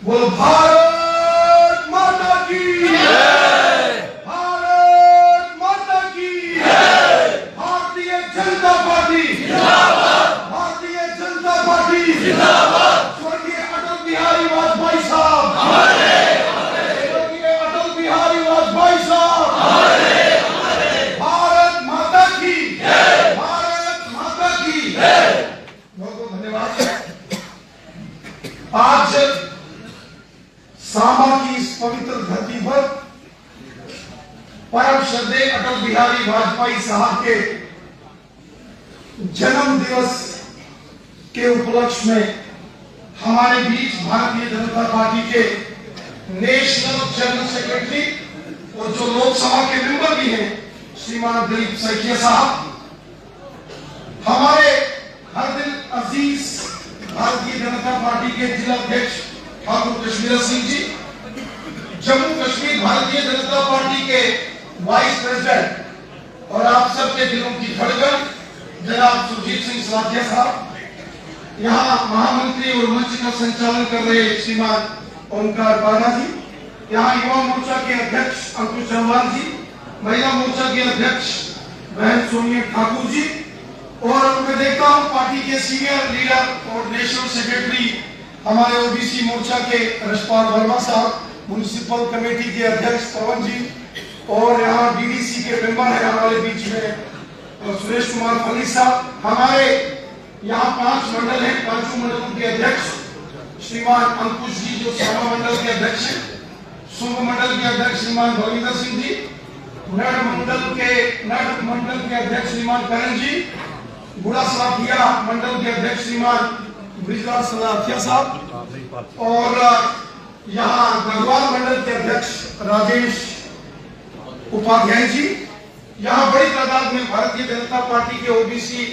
बोलो भारत माता की जय, भारत माता की जय, भारतीय जनता पार्टी जिंदाबाद, भारतीय जनता पार्टी जिंदाबाद, स्वर्गीय अटल बिहारी वाजपेयी साहब हमारे, स्वर्गीय अटल बिहारी वाजपेयी साहब हमारे, भारत माता की जय, भारत माता की जय। बहुत बहुत धन्यवाद। आज सांबा की इस पवित्र धरती पर परम श्रद्धेय अटल बिहारी वाजपेयी साहब के जन्म दिवस के उपलक्ष्य में हमारे बीच भारतीय जनता पार्टी के नेशनल जनरल सेक्रेटरी और जो लोकसभा के मेंबर भी हैं श्रीमान दिलीप सैकिया साहब, हमारे हर दिल अजीज भारतीय जनता पार्टी के जिला अध्यक्ष ठाकुर कश्मीर सिंह जी, जम्मू कश्मीर भारतीय जनता पार्टी के वाइस प्रेसिडेंट और आप सबके दिलों की धड़कन जनाब सुरजीत सिंह सलाथिया साहब, यहाँ महामंत्री और मंच का संचालन कर रहे श्रीमान ओमकार बाला जी, यहाँ युवा मोर्चा के अध्यक्ष अंकुश चौहान जी, महिला मोर्चा के अध्यक्ष बहन सोनिया ठाकुर जी, और मैं देखता हूँ पार्टी के सीनियर लीडर और नेशनल सेक्रेटरी हमारे ओबीसी मोर्चा के रशपाल वर्मा साहब, म्युनिसिपल कमेटी के अध्यक्ष पवन जी, और यहाँ डीडीसी के मेंबर हैं हमारे बीच में सुरेश कुमार फली साहब, हमारे यहाँ 5 मंडल हैं, 5 मंडलों के अध्यक्ष श्रीमान अंकुश जी जो सांबा मंडल के अध्यक्ष हैं, शुंभ मंडल के अध्यक्ष श्रीमान भविंदर सिंह जी, नड मंडल के अध्यक्ष श्रीमान करण जी, गुड़ा सलाथिया मंडल के अध्यक्ष श्रीमान ब्रिजलाल सलाथिया साहब, और यहाँ गढ़वाल मंडल के अध्यक्ष राजेश उपाध्याय जी, यहाँ बड़ी तादाद में भारतीय जनता पार्टी के ओबीसी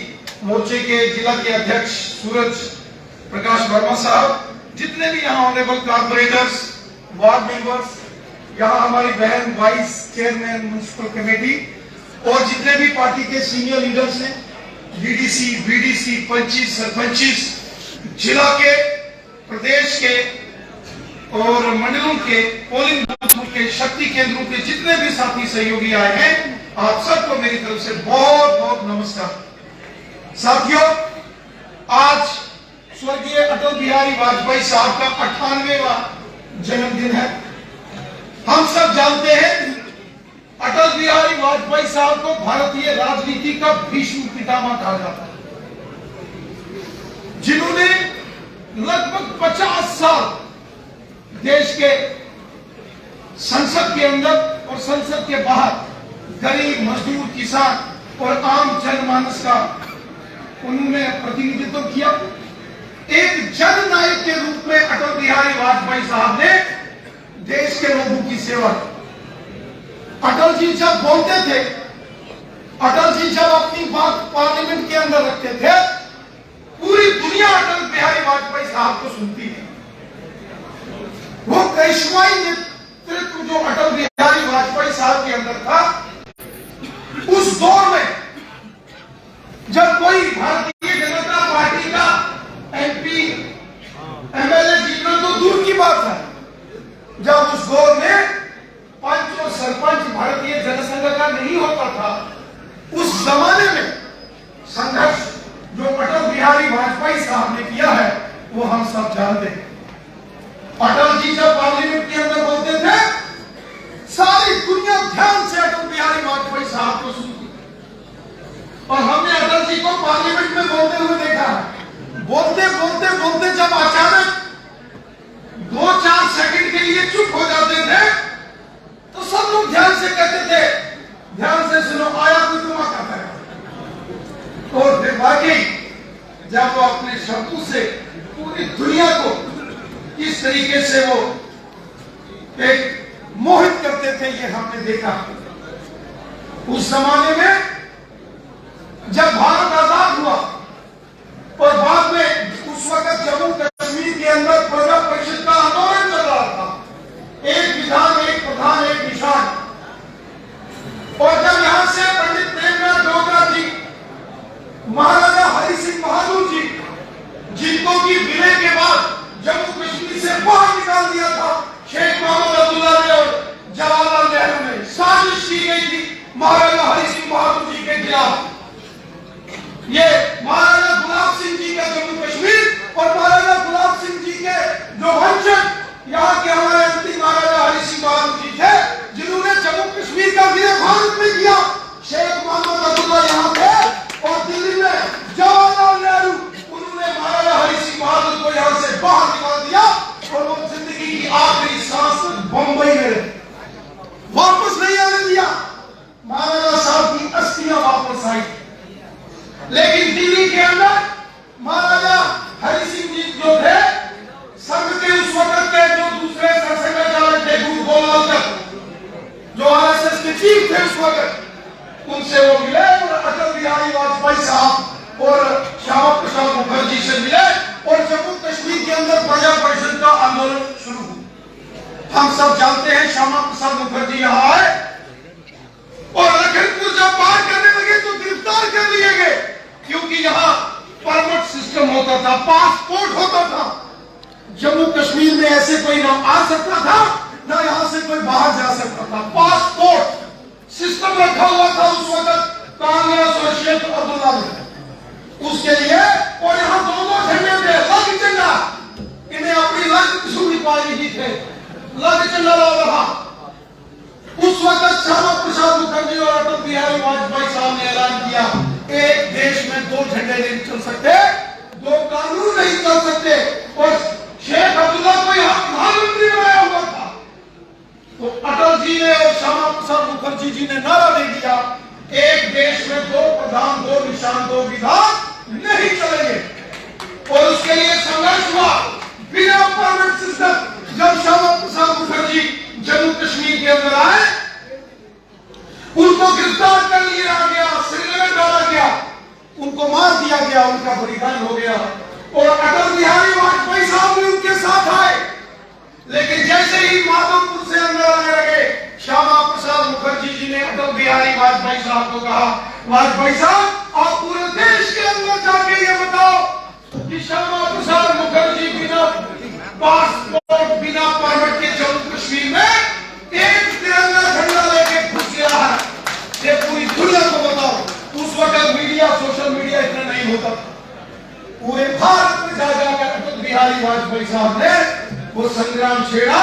मोर्चे के जिला के अध्यक्ष सूरज प्रकाश वर्मा साहब, जितने भी यहाँ ऑनरेबल कारपोरेटर्स, वार्ड मेंबर्स, यहाँ हमारी बहन वाइस चेयरमैन म्युनिसिपल कमेटी, और जितने भी पार्टी के सीनियर लीडर्स हैं, डीडीसी, बीडीसी, पंचिस, सरपंचिस, जिला के, प्रदेश के और मंडलों के, पोलिंग बूथों के, शक्ति केंद्रों के जितने भी साथी सहयोगी आए हैं, आप सबको मेरी तरफ से बहुत बहुत नमस्कार। साथियों, आज स्वर्गीय अटल बिहारी वाजपेयी साहब का 98वां जन्मदिन है। हम सब जानते हैं अटल बिहारी वाजपेयी साहब को भारतीय राजनीति का भीष्म पितामह कहा जाता है, जिन्होंने लगभग 50 साल देश के संसद के अंदर और संसद के बाहर गरीब, मजदूर, किसान और आम जनमानस का उन्होंने प्रतिनिधित्व किया। एक जननायक के रूप में अटल बिहारी वाजपेयी साहब ने देश के लोगों की सेवा की। अटल जी जब बोलते थे, अटल जी जब अपनी बात पार्लियामेंट के अंदर रखते थे, पूरी दुनिया अटल बिहारी वाजपेयी साहब को सुनती है। वो करिश्माई नेतृत्व जो अटल बिहारी वाजपेयी साहब के अंदर था, उस दौर में जब कोई भारतीय जनता पार्टी का एमपी, एमएलए जीतना तो दूर की बात है, जब उस दौर में पंच और सरपंच भारतीय जनसंघ का नहीं होता था, उस जमाने में संघर्ष जो अटल बिहारी वाजपेयी साहब ने किया है वो हम सब जानते हैं। अटल जी जब पार्लियामेंट के अंदर बोलते थे, सारी दुनिया ध्यान से अटल बिहारी वाजपेयी साहब को सुनती, और हमने अटल जी को पार्लियामेंट में बोलते हुए देखा। बोलते बोलते बोलते जब अचानक 2-4 सेकंड के लिए चुप हो जाते थे, तो सब लोग ध्यान से कहते थे, ध्यान से सुनो, आया कोई तुम्हारा कहता है। और फिर वाकई जब वो अपने शब्दों से पूरी दुनिया को किस तरीके से वो एक मोहित करते थे, ये हमने देखा। उस जमाने में जब भारत आजाद हुआ और बाद में उस वक्त जम्मू कश्मीर के अंदर प्रजा परिषद का आंदोलन चल रहा था, एक विधान, एक प्रधान, एक निशान, और जब यहां से पंडित प्रेमनाथ डोगरा जी, महाराजा हरि सिंह बहादुर जी, जिनको की विलय के बाद जम्मू कश्मीर से बाहर निकाल थे उस वक्त, उनसे वो मिले और अटल बिहारी वाजपेयी साहब और श्यामा प्रसाद मुखर्जी से मिले और जम्मू कश्मीर के अंदर प्रजा परिषद का आंदोलन शुरू हुआ। हम सब जानते हैं श्यामा प्रसाद मुखर्जी यहाँ आए और लखनपुर जब पार करने लगे तो गिरफ्तार कर लिए गए, क्योंकि यहाँ परमिट सिस्टम होता था, पासपोर्ट होता था। जम्मू कश्मीर में ऐसे कोई ना आ सकता था, ना यहाँ से कोई बाहर जा सकता था। पासपोर्ट सिस्टम रखा हुआ था उस वक्त कांग्रेस और शेख अब्दुल्ला ने उसके लिए। और यहाँ दो झंडे थे, लग झंडा, इन्हें अपनी लग सुनी पाई ही थे, लग झंडा रहा। उस वक्त श्यामा प्रसाद मुखर्जी और अटल बिहारी वाजपेयी साहब ने ऐलान किया, एक देश में दो झंडे नहीं चल सकते, दो कानून नहीं चल सकते। और शेख अब्दुल्ला को यहाँ प्रधानमंत्री बनाया हुआ था, तो अटल जी ने और श्यामा प्रसाद मुखर्जी जी ने नारा दे दिया, एक देश में दो प्रधान, दो निशान, दो विधान नहीं चलेंगे। और उसके लिए संघर्ष हुआ बिना परमिट सिस्टम। जब श्यामा प्रसाद मुखर्जी जम्मू कश्मीर के अंदर आए, उनको गिरफ्तार कर लिया गया, श्रीनगर डाला गया, उनको मार दिया गया, उनका बलिदान हो गया। और अटल बिहारी वाजपेयी साहब भी उनके साथ आए, लेकिन जैसे ही माधवपुर से अंदर आने लगे, श्यामा प्रसाद मुखर्जी जी ने अटल बिहारी वाजपेयी साहब को कहा, वाजपेयी साहब आप पूरे देश के अंदर जाके ये बताओ कि श्यामा प्रसाद मुखर्जी बिना पासपोर्ट, बिना परमिट के जम्मू कश्मीर में एक तिरंगा झंडा लेके घुस गया है, ये पूरी दुनिया को बताओ। उस वक्त मीडिया, सोशल मीडिया इतना नहीं होता था। पूरे भारत में जा जाकर अटल बिहारी वाजपेयी साहब ने वो संग्राम छेड़ा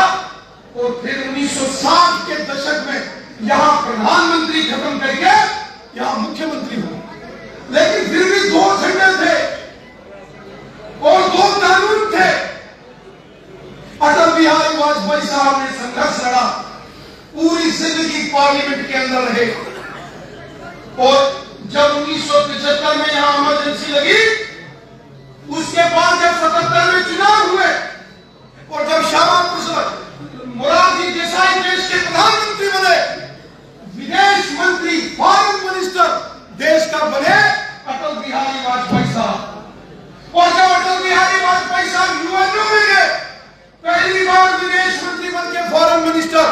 और फिर 1960 के दशक में यहाँ प्रधानमंत्री खत्म करके यहाँ मुख्यमंत्री हुए। लेकिन फिर भी दो झंडे थे और दो कानून थे। अटल बिहारी वाजपेयी साहब ने संघर्ष लड़ा, पूरी जिंदगी पार्लियामेंट के अंदर रहे। और जब 1975 में यहाँ इमरजेंसी लगी, उसके बाद जब 77 में चुनाव हुए और जब श्यामा प्रसाद मोरारजी देसाई देश के प्रधानमंत्री बने, विदेश मंत्री, फॉरेन मिनिस्टर देश का बने अटल बिहारी वाजपेयी साहब। और जब अटल बिहारी वाजपेयी साहब यूएनओ में गए, पहली बार विदेश मंत्री बनके फॉरेन मिनिस्टर,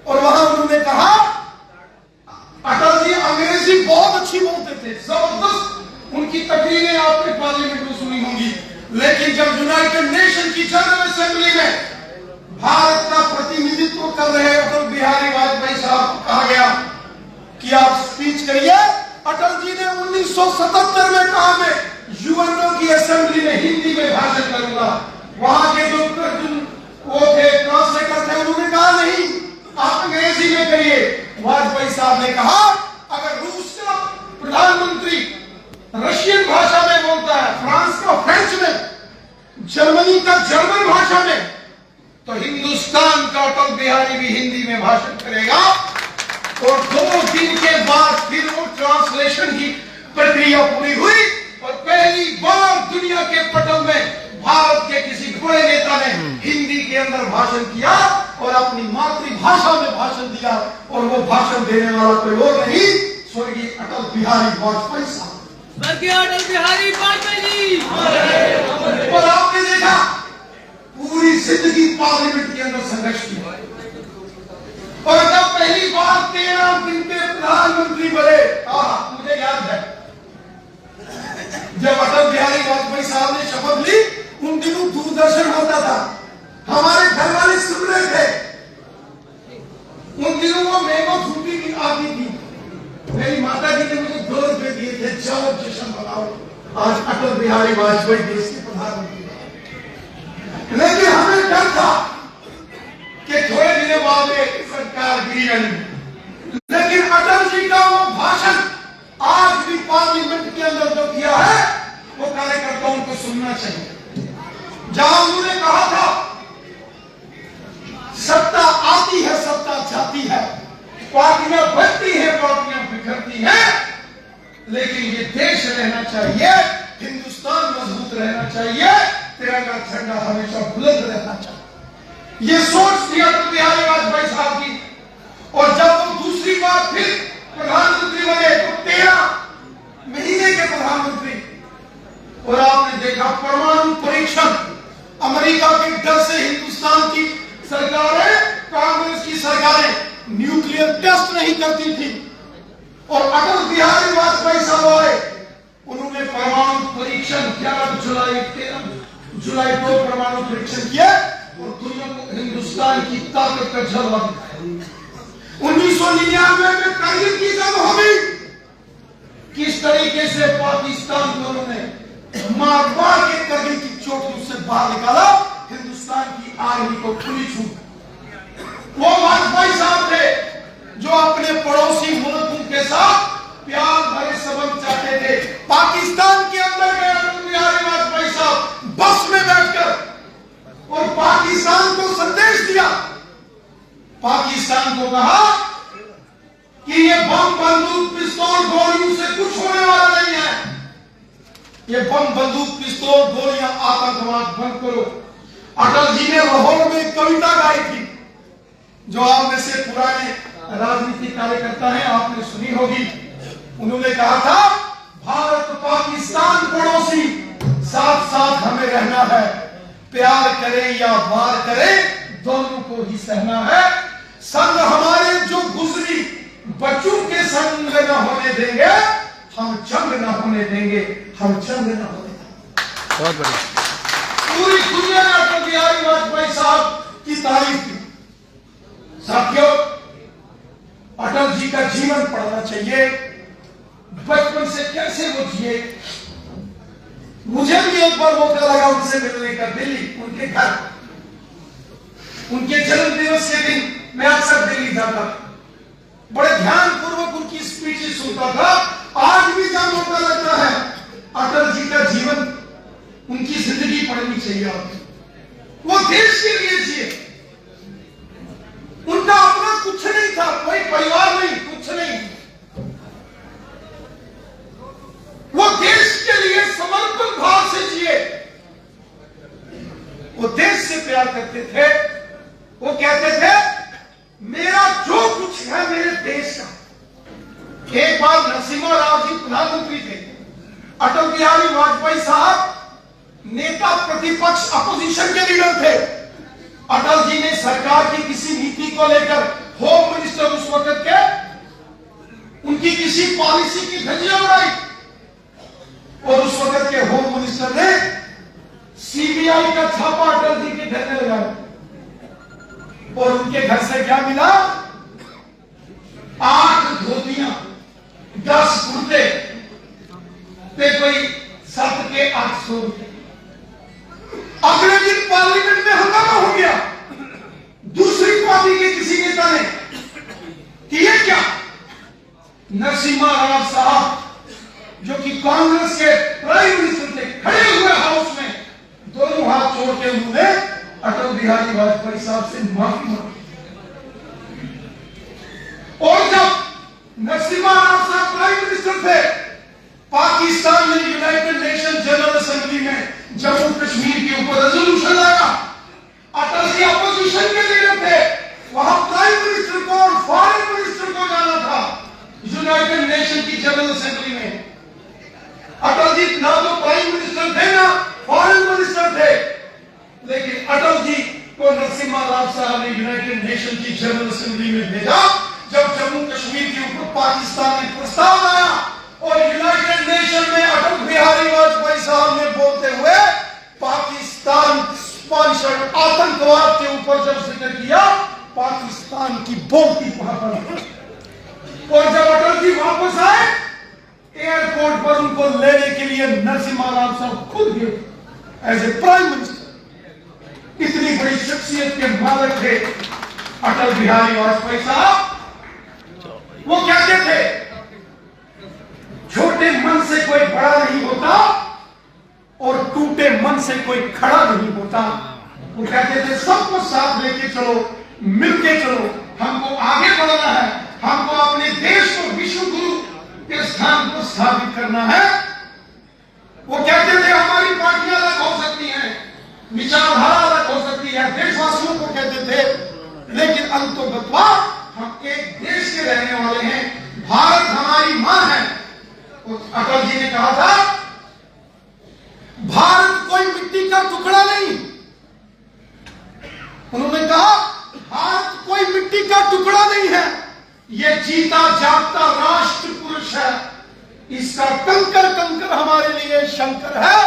और वहां उन्होंने कहा, अटल जी अंग्रेजी बहुत अच्छी बोलते थे, जबरदस्त, उनकी तकरीरें आपने पार्लियामेंट में सुनी होंगी। लेकिन जब यूनाइटेड नेशन की जनरल असेंबली में भारत का प्रतिनिधित्व कर रहे अटल बिहारी वाजपेयी साहब को कहा गया कि आप स्पीच करिए, अटल जी ने 1977 में कहा, मैं यूएनओ की असेंबली में हिंदी में भाषण करूंगा। वहां के जो वो थे, ट्रांसलेटर थे, उन्होंने कहा नहीं, आप अंग्रेजी में करिए। वाजपेयी साहब ने कहा, अगर रूस का प्रधानमंत्री रशियन भाषा में बोलता है, फ्रांस का फ्रेंच में, जर्मनी का जर्मन भाषा में, तो हिंदुस्तान का अटल बिहारी भी हिंदी में भाषण करेगा। और 2 दिन के बाद फिर वो ट्रांसलेशन की प्रक्रिया पूरी हुई और पहली बार दुनिया के पटल में भारत के किसी बड़े नेता ने हिंदी के अंदर भाषण किया और अपनी मातृभाषा में भाषण दिया। और वो भाषण देने वाला कोई और नहीं, स्वर्गीय अटल बिहारी वाजपेयी साहब। अटल बिहारी वाजपेयी जी। और आपने देखा पूरी जिंदगी पार्लियामेंट के अंदर संघर्ष किया। और जब पहली बार 13 दिन के प्रधानमंत्री बने, मुझे याद है जब अटल बिहारी वाजपेयी साहब ने शपथ ली, उन दिनों दूरदर्शन होता था, हमारे घर वाले सुन रहे थे। उन दिनों वो मैंगो फ्रूटी की आती थी। मेरी माता जी ने मुझे 2 रुपए दिए थे, जाओ जश्न मनाओ, आज अटल बिहारी वाजपेयी देश के प्रधानमंत्री। लेकिन हमें डर था कि थोड़े दिनों बाद सरकार गिरी। लेकिन अटल जी का वो भाषण आज भी पार्लियामेंट के अंदर जो किया है, वो कार्यकर्ताओं को सुनना चाहिए। जहां उन्होंने कहा था, सत्ता आती है, सत्ता जाती है, पार्टियां बनती है, पार्टियां बिखरती हैं, लेकिन ये देश रहना चाहिए, हिंदुस्तान मजबूत रहना चाहिए, तिरंगा झंडा हमेशा बुलंद रहना चाहिए। ये सोच थी अटल बिहारी वाजपेयी साहब की। और जब वो दूसरी बार बाद फिर प्रधानमंत्री बने तो 13 महीने के प्रधानमंत्री। और आपने देखा परमाणु परीक्षण, अमेरिका के डर से हिंदुस्तान की सरकारें, कांग्रेस की सरकारें न्यूक्लियर टेस्ट नहीं करती थी। और अटल बिहारी वाजपेयी साहब आए, उन्होंने परमाणु परीक्षण 13 जुलाई को परमाणु परीक्षण किया और दुनिया को हिंदुस्तान की ताकत का जलवा दिखाया। 1999 में कारगिल की जंग हो गई, किस तरीके से पाकिस्तान को उन्होंने मार मार के कारगिल की चोटियों से बाहर निकाला, हिंदुस्तान की आर्मी को खुली छूट। वो वाजपेयी साहब थे जो अपने पड़ोसी मुल्कों के साथ प्यार भरे संबंध चाहते थे। पाकिस्तान के अंदर गए अटल बिहारी वाजपेयी साहब बस में बैठकर और पाकिस्तान को संदेश दिया, पाकिस्तान को कहा कि ये बम बंदूक पिस्तौल गोलियों से कुछ होने वाला नहीं है, ये बम बंदूक पिस्तौल गोलियां आतंकवाद बंद करो। अटल जी ने लाहौर में एक कविता गाई थी जो आप में से पुराने राजनीतिक कार्यकर्ता हैं, आपने सुनी होगी। उन्होंने कहा था, भारत पाकिस्तान पड़ोसी, साथ साथ हमें रहना है, प्यार करें या वार करें दोनों को ही सहना है। संग हमारे जो गुजरी बच्चों के संग न होने देंगे, हम जंग न होने देंगे, हम जंग न होने देंगे। बहुत बढ़िया। पूरी दुनिया ने अटल बिहारी वाजपेयी साहब की तारीफ की। साथियों, अटल जी का जीवन पढ़ना चाहिए, बचपन से कैसे वो जिए। मुझे भी एक बार मौका लगा उनसे मिलने का, दिल्ली उनके घर, उनके जन्म दिवस के दिन मैं अक्सर दिल्ली जाता था, बड़े ध्यान पूर्वक उनकी स्पीचेस सुनता था। आज भी जब मौका लगता है अटल जी का जीवन, उनकी जिंदगी पढ़नी चाहिए आपको। वो देश के लिए जिए, उनका अपना कुछ नहीं था, कोई परिवार नहीं, कुछ नहीं, वो देश के लिए समर्पण भाव से जिए। वो देश से प्यार करते थे, वो कहते थे मेरा जो कुछ है मेरे देश का। एक बार नरसिम्हा राव जी प्रधानमंत्री थे, अटल बिहारी वाजपेयी साहब नेता प्रतिपक्ष अपोजिशन के लीडर थे। अटल जी ने सरकार की किसी नीति को लेकर, होम मिनिस्टर उस वक्त के, उनकी किसी पॉलिसी की धज्जियां उड़ाई और उस वक्त के होम मिनिस्टर ने सीबीआई का छापा अटल जी के घर में लगाया और उनके घर से क्या मिला? 8 धोतियां, 10 कुर्ते पे कोई 7 के 800 रुपए। अगले दिन पार्लियामेंट में हंगामा हो गया, दूसरी पार्टी के किसी नेता ने कि ये क्या? नरसिम्हा राव साहब जो कि कांग्रेस के प्राइम मिनिस्टर थे, खड़े हुए हाउस में, दोनों हाथ जोड़ के उन्होंने अटल बिहारी वाजपेयी साहब से माफी मांगी। और जब नरसिम्हा राव साहब प्राइम मिनिस्टर थे, पाकिस्तान ने यूनाइटेड नेशन जनरल असेंबली में जम्मू कश्मीर के ऊपर रेजोल्यूशन लाया। अटल जी अपोजिशन के लीडर थे, वहां प्राइम मिनिस्टर को और फॉरेन मिनिस्टर को जाना था यूनाइटेड नेशन की जनरल असेंबली में। अटल जी ना तो प्राइम मिनिस्टर थे ना फॉरेन मिनिस्टर थे, लेकिन अटल जी को नरसिम्हा राव साहब ने यूनाइटेड नेशन की जनरल असेंबली में भेजा। जब जम्मू कश्मीर के ऊपर पाकिस्तान ने प्रस्ताव लाया और यूनाइटेड नेशन में अटल बिहारी वाजपेयी साहब ने बोलते हुए पाकिस्तान स्पॉन्सर्ड आतंकवाद के ऊपर जब जिक्र किया, पाकिस्तान की बोलती वहां पर। और जब अटल जी वापस आए एयरपोर्ट पर, उनको लेने के लिए नरसिम्हा राव साहब खुद गए एज ए प्राइम मिनिस्टर। इतनी बड़ी शख्सियत के मालिक थे अटल बिहारी वाजपेयी साहब। वो कहते थे छोटे मन से कोई बड़ा नहीं होता और टूटे मन से कोई खड़ा नहीं होता। वो कहते थे सबको साथ लेके चलो, मिलके चलो, हमको आगे बढ़ना है, हमको अपने देश को विश्व गुरु के स्थान पर स्थापित करना है। वो कहते थे हमारी पार्टियां अलग हो सकती हैं, विचारधारा अलग हो सकती है, देशवासियों को कहते थे, लेकिन अंततः हम एक देश के रहने वाले हैं। भारत हमारी मां है। अटल जी ने कहा था भारत कोई मिट्टी का टुकड़ा नहीं। उन्होंने कहा भारत कोई मिट्टी का टुकड़ा नहीं है, ये जीता जागता राष्ट्र पुरुष है। इसका कंकर कंकर हमारे लिए शंकर है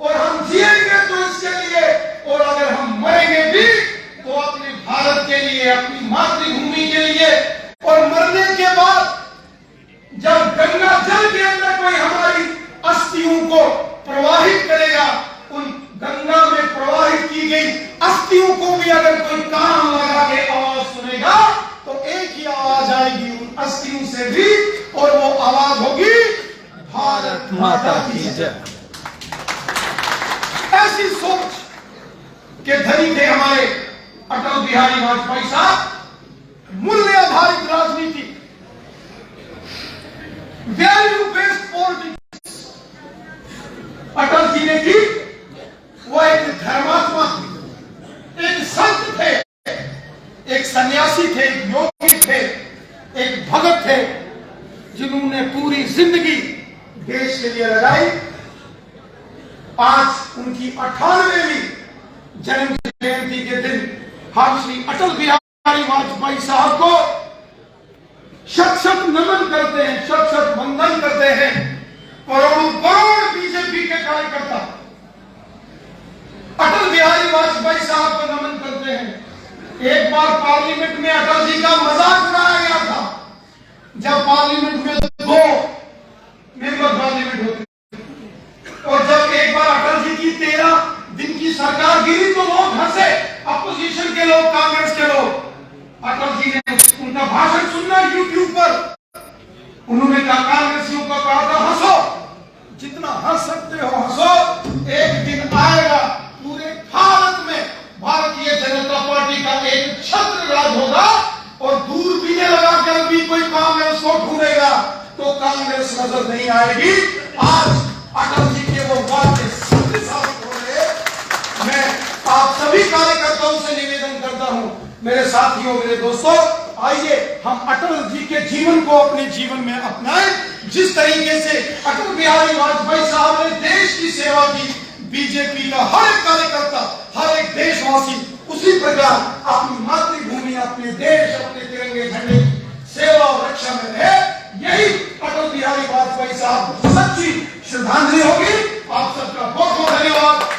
और हम जिएंगे तो इसके लिए, और अगर हम मरेंगे भी तो अपने भारत के लिए, अपनी मातृभूमि के लिए। और मरने के बाद जब गंगा जल के अंदर कोई हमारी अस्थियों को प्रवाहित करेगा, उन गंगा में प्रवाहित की गई अस्थियों को भी अगर कोई कान लगा के आवाज सुनेगा तो एक ही आवाज आएगी उन अस्थियों से भी, और वो आवाज होगी भारत माता की जय। ऐसी सोच के धनी थे हमारे अटल बिहारी वाजपेयी साहब। मूल्य आधारित राजनीति, value based politics Atal ji ने की। वो एक धर्मात्मा थे, एक संत थे, एक सन्यासी थे, एक योगी थे, एक भगत थे, जिन्होंने पूरी जिंदगी देश के लिए लगाई। आज उनकी 98वीं जन्म जयंती के दिन हम श्री अटल बिहारी वाजपेयी साहब को शत शत नमन करते हैं, शत शत वंदन करते हैं। करोड़ों करोड़ बीजेपी के कार्यकर्ता अटल बिहारी वाजपेयी साहब को नमन करते हैं। एक बार पार्लियामेंट में अटल जी का मजाक उड़ाया गया था। जब पार्लियामेंट में 2 मेंबर पार्लियामेंट होते और जब एक बार अटल जी की 13 दिन की सरकार गिरी तो लोग हंसे, अपोजिशन के लोग, कांग्रेस के लोग। अटल जी ने उनका भाषण सुनना यूट्यूब पर। उन्होंने कहा, कांग्रेसियों को कहा था हंसो, जितना हंस सकते हो हंसो, एक दिन आएगा पूरे भारत में भारतीय जनता पार्टी का एक छत्र राज होगा और दूरबीनें लगाकर भी कोई कांग्रेस को ढूंढेगा तो कांग्रेस नजर नहीं आएगी। आज अटल जी के वो वादे सत्य साबित हो रहे। मैं आप सभी कार्यकर्ताओं से निवेदन करता हूं, मेरे साथियों, मेरे दोस्तों, आइए हम अटल जी के जीवन को अपने जीवन में अपनाएं। जिस तरीके से अटल बिहारी वाजपेयी साहब ने देश की सेवा की, बीजेपी का हर एक कार्यकर्ता, हर एक देशवासी उसी प्रकार अपनी मातृभूमि, अपने देश, अपने तिरंगे झंडे की सेवा और रक्षा में रहे। यही अटल बिहारी वाजपेयी साहब को सच्ची श्रद्धांजलि होगी। आप सबका बहुत बहुत धन्यवाद।